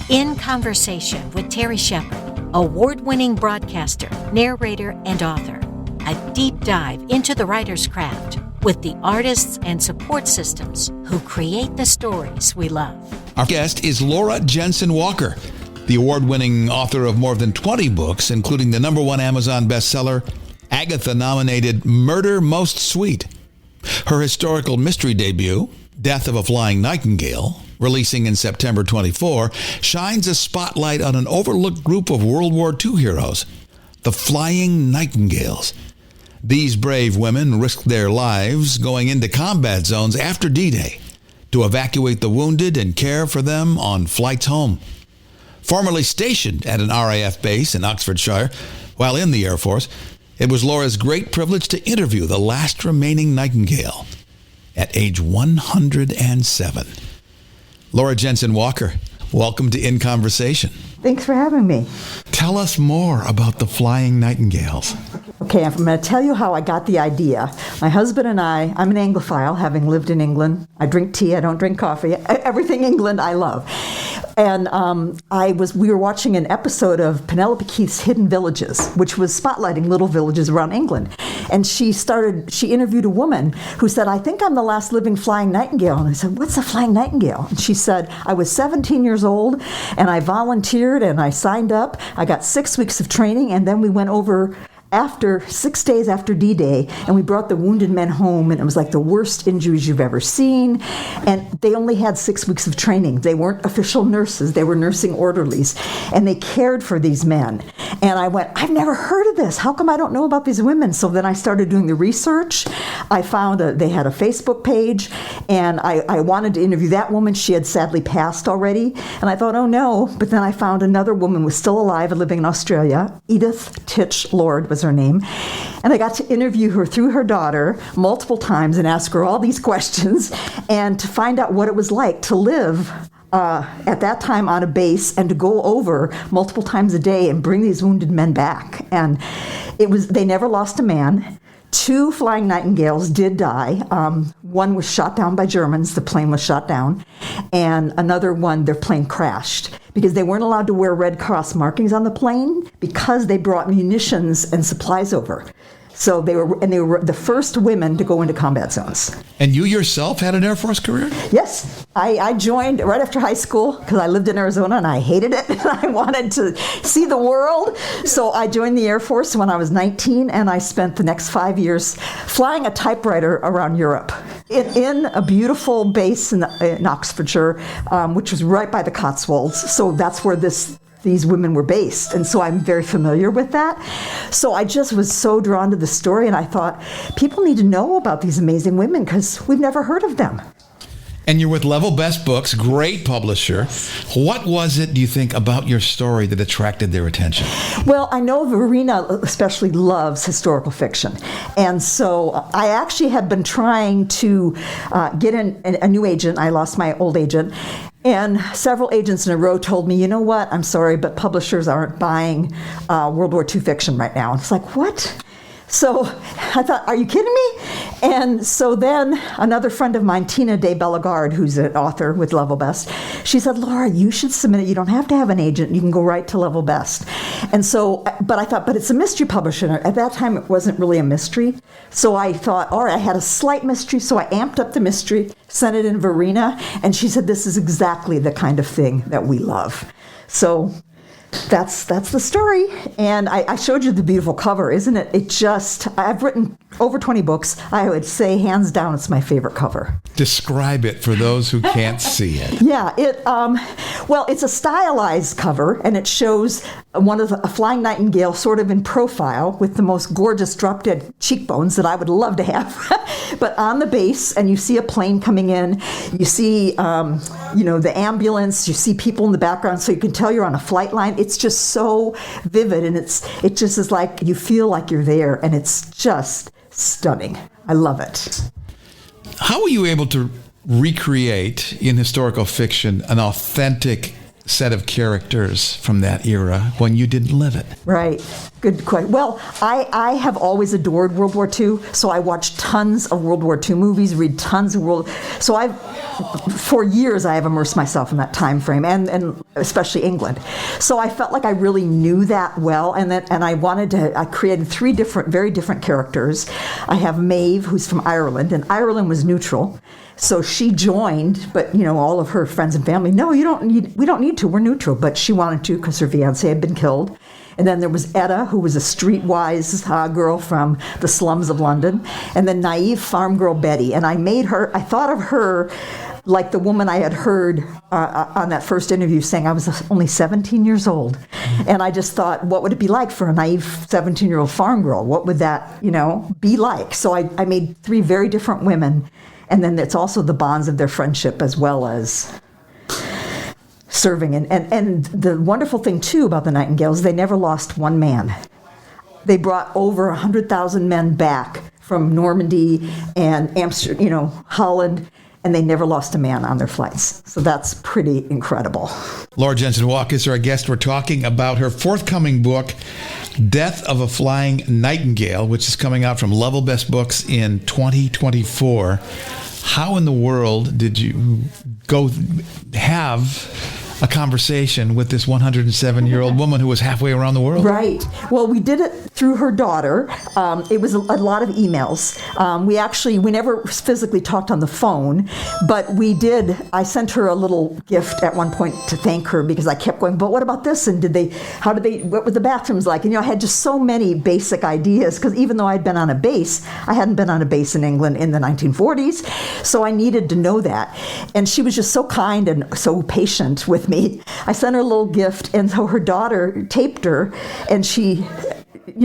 In Conversation with Terry Shepard, award-winning broadcaster, narrator, and author. A deep dive into the writer's craft with the artists and support systems who create the stories we love. Our guest is Laura Jensen Walker, the award-winning author of more than 20 books, including the #1 Amazon bestseller, Agatha-nominated Murder Most Sweet. Her historical mystery debut, Death of a Flying Nightingale, releasing in September 24, shines a spotlight on an overlooked group of World War II heroes, the Flying Nightingales. These brave women risked their lives going into combat zones after D-Day to evacuate the wounded and care for them on flights home. Formerly stationed at an RAF base in Oxfordshire while in the Air Force, it was Laura's great privilege to interview the last remaining Nightingale at age 107. Laura Jensen Walker, welcome to In Conversation. Thanks for having me. Tell us more about the Flying Nightingales. Okay, I'm going to tell you how I got the idea. My husband and I'm an Anglophile, having lived in England. I drink tea, I don't drink coffee. Everything England I love. And we were watching an episode of Penelope Keith's Hidden Villages, which was spotlighting little villages around England. And she interviewed a woman who said, I think I'm the last living flying nightingale. And I said, what's a flying nightingale? And she said, I was 17 years old and I volunteered and I signed up. I got 6 weeks of training and then we went over after 6 days after D-Day, and we brought the wounded men home, and it was like the worst injuries you've ever seen. And they only had 6 weeks of training. They weren't official nurses. They were nursing orderlies, and they cared for these men. And I went, I've never heard of this. How come I don't know about these women? So then I started doing the research. I found they had a Facebook page, and I wanted to interview that woman. She had sadly passed already. And I thought, oh no. But then I found another woman who was still alive and living in Australia. Edith Titch Lord was her name. And I got to interview her through her daughter multiple times and ask her all these questions and to find out what it was like to live at that time on a base and to go over multiple times a day and bring these wounded men back. And they never lost a man. 2 flying nightingales did die. One was shot down by Germans. The plane was shot down. And another one, their plane crashed because they weren't allowed to wear Red Cross markings on the plane because they brought munitions and supplies over. So they were the first women to go into combat zones. And you yourself had an Air Force career? Yes. I joined right after high school because I lived in Arizona and I hated it. And I wanted to see the world. So I joined the Air Force when I was 19 and I spent the next 5 years flying a typewriter around Europe in a beautiful base in Oxfordshire, which was right by the Cotswolds. So that's where these women were based, and so I'm very familiar with that. So I just was so drawn to the story, and I thought, people need to know about these amazing women because we've never heard of them. And you're with Level Best Books, great publisher. What was it, do you think, about your story that attracted their attention? Well, I know Verena especially loves historical fiction. And so I actually had been trying to get a new agent. I lost my old agent. And several agents in a row told me, you know what, I'm sorry, but publishers aren't buying World War II fiction right now. And it's like, what? So I thought, are you kidding me? And so then another friend of mine, Tina de Bellegarde, who's an author with Level Best, she said, Laura, you should submit it. You don't have to have an agent. You can go right to Level Best. And so, but I thought, but it's a mystery publisher. At that time, it wasn't really a mystery. So I thought, all right, I had a slight mystery. So I amped up the mystery, sent it in Verena, and she said, this is exactly the kind of thing that we love. So that's the story. And I showed you the beautiful cover, isn't it? I've written over 20 books. I would say hands down it's my favorite cover. Describe it for those who can't see it. Yeah, it's a stylized cover, and it shows a flying nightingale sort of in profile with the most gorgeous drop-dead cheekbones that I would love to have. But on the base, and you see a plane coming in, you see the ambulance, you see people in the background, so you can tell you're on a flight line. It's just so vivid, and it just is like you feel like you're there, and it's just stunning. I love it. How were you able to recreate in historical fiction an authentic set of characters from that era when you didn't live it? Right. Good question. Well, I have always adored World War II, so I watched tons of World War II movies, read tons of for years I have immersed myself in that time frame, and especially England. So I felt like I really knew that well, and I created three very different characters. I have Maeve, who's from Ireland, and Ireland was neutral. So she joined, but all of her friends and family, no, we don't need to, we're neutral. But she wanted to because her fiancé had been killed. And then there was Etta, who was a streetwise girl from the slums of London. And then naive farm girl Betty. And I thought of her like the woman I had heard on that first interview saying I was only 17 years old. And I just thought, what would it be like for a naive 17-year-old farm girl? What would that, be like? So I made three very different women. And then it's also the bonds of their friendship as well as serving. And the wonderful thing, too, about the Nightingales, they never lost one man. They brought over 100,000 men back from Normandy and Amsterdam, Holland, and they never lost a man on their flights. So that's pretty incredible. Laura Jensen Walker is our guest. We're talking about her forthcoming book, Death of a Flying Nightingale, which is coming out from Level Best Books in 2024. How in the world did you go have a conversation with this 107-year-old woman who was halfway around the world? Right. Well, we did it through her daughter. It was a lot of emails. We never physically talked on the phone, but I sent her a little gift at one point to thank her because I kept going, but what about this? And what were the bathrooms like? And I had just so many basic ideas because even though I'd been on a base, I hadn't been on a base in England in the 1940s. So I needed to know that. And she was just so kind and so patient with me. I sent her a little gift, and so her daughter taped her, and she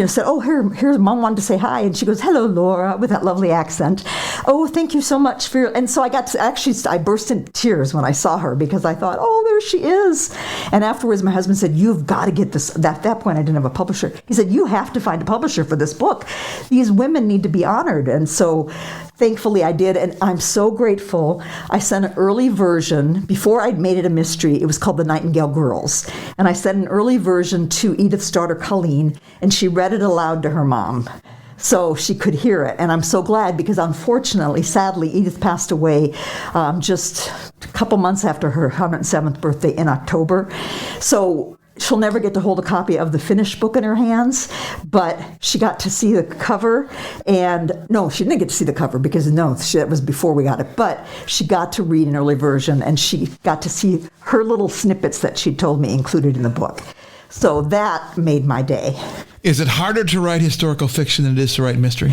said, oh, here's Mom wanted to say hi. And she goes, hello, Laura, with that lovely accent. Oh, thank you so much for your... And so I burst into tears when I saw her because I thought, oh, there she is. And afterwards, my husband said, you've got to get this. At that point, I didn't have a publisher. He said, you have to find a publisher for this book. These women need to be honored. And so thankfully I did, and I'm so grateful. I sent an early version. Before I'd made it a mystery, it was called The Nightingale Girls. And I sent an early version to Edith's daughter, Colleen, and she read it aloud to her mom so she could hear it. And I'm so glad because unfortunately, sadly, Edith passed away just a couple months after her 107th birthday in October. So she'll never get to hold a copy of the finished book in her hands, but she got to see the cover. And no, she didn't get to see the cover because that was before we got it. But she got to read an early version, and she got to see her little snippets that she told me included in the book. So that made my day. Is it harder to write historical fiction than it is to write mystery?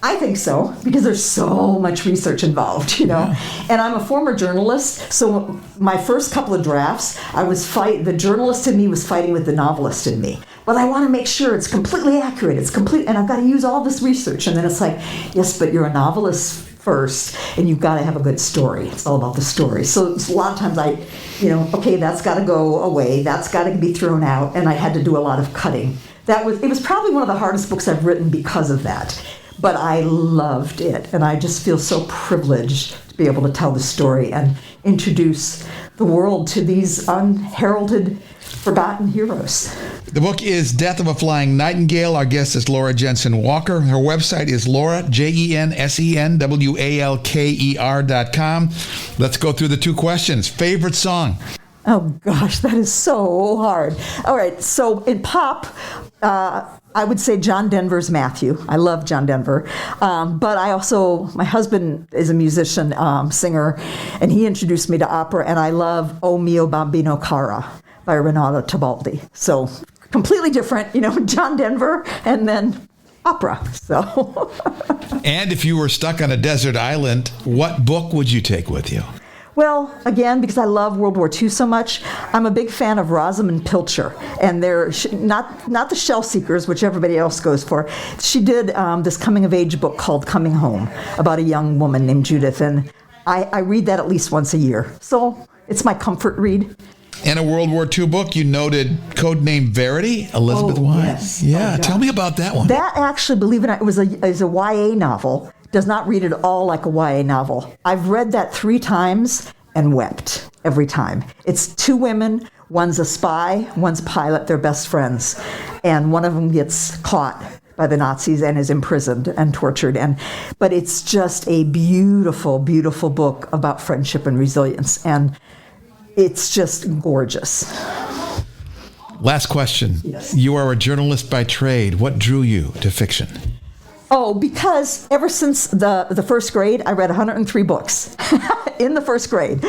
I think so, because there's so much research involved, Yeah. And I'm a former journalist, so my first couple of drafts, the journalist in me was fighting with the novelist in me. But I want to make sure it's completely accurate, and I've got to use all this research. And then it's like, yes, but you're a novelist first, and you've got to have a good story. It's all about the story. So a lot of times okay, that's got to go away, that's got to be thrown out, and I had to do a lot of cutting. It was probably one of the hardest books I've written because of that. But I loved it, and I just feel so privileged to be able to tell the story and introduce the world to these unheralded, forgotten heroes. The book is Death of a Flying Nightingale. Our guest is Laura Jensen Walker. Her website is Laura, JensenWalker.com. Let's go through the two questions. Favorite song? Oh, gosh, that is so hard. All right, so in pop, I would say John Denver's Matthew. I love John Denver. But my husband is a musician, singer, and he introduced me to opera, and I love O Mio Bambino Cara by Renato Tebaldi. So completely different, John Denver and then opera. So. And if you were stuck on a desert island, what book would you take with you? Well, again, because I love World War II so much, I'm a big fan of Rosamund Pilcher, and they're not the Shell Seekers, which everybody else goes for. She did this coming-of-age book called Coming Home about a young woman named Judith, and I read that at least once a year. So it's my comfort read. And a World War II book, you noted Codename Verity, Elizabeth Wise. Yes. Yeah, tell me about that one. That actually, believe it or not, is a YA novel. Does not read at all like a YA novel. I've read that 3 times, and wept every time. It's two women, one's a spy, one's a pilot, they're best friends. And one of them gets caught by the Nazis and is imprisoned and tortured. But it's just a beautiful, beautiful book about friendship and resilience. And it's just gorgeous. Last question. Yes. You are a journalist by trade. What drew you to fiction? Oh, because ever since the first grade, I read 103 books in the first grade,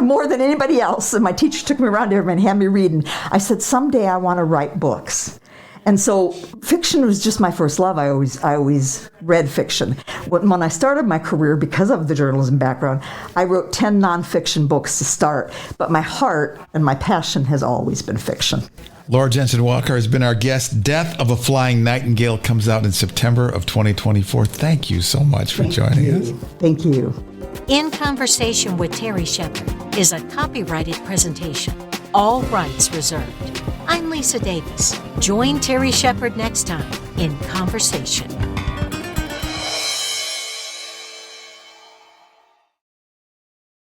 more than anybody else. And my teacher took me around to everyone and had me reading. I said, someday I want to write books. And so fiction was just my first love. I always read fiction. When I started my career, because of the journalism background, I wrote 10 nonfiction books to start. But my heart and my passion has always been fiction. Laura Jensen Walker has been our guest. Death of a Flying Nightingale comes out in September of 2024. Thank you so much for joining us. Thank you. In Conversation with Terry Shepard is a copyrighted presentation. All rights reserved. I'm Lisa Davis. Join Terry Shepard next time in Conversation.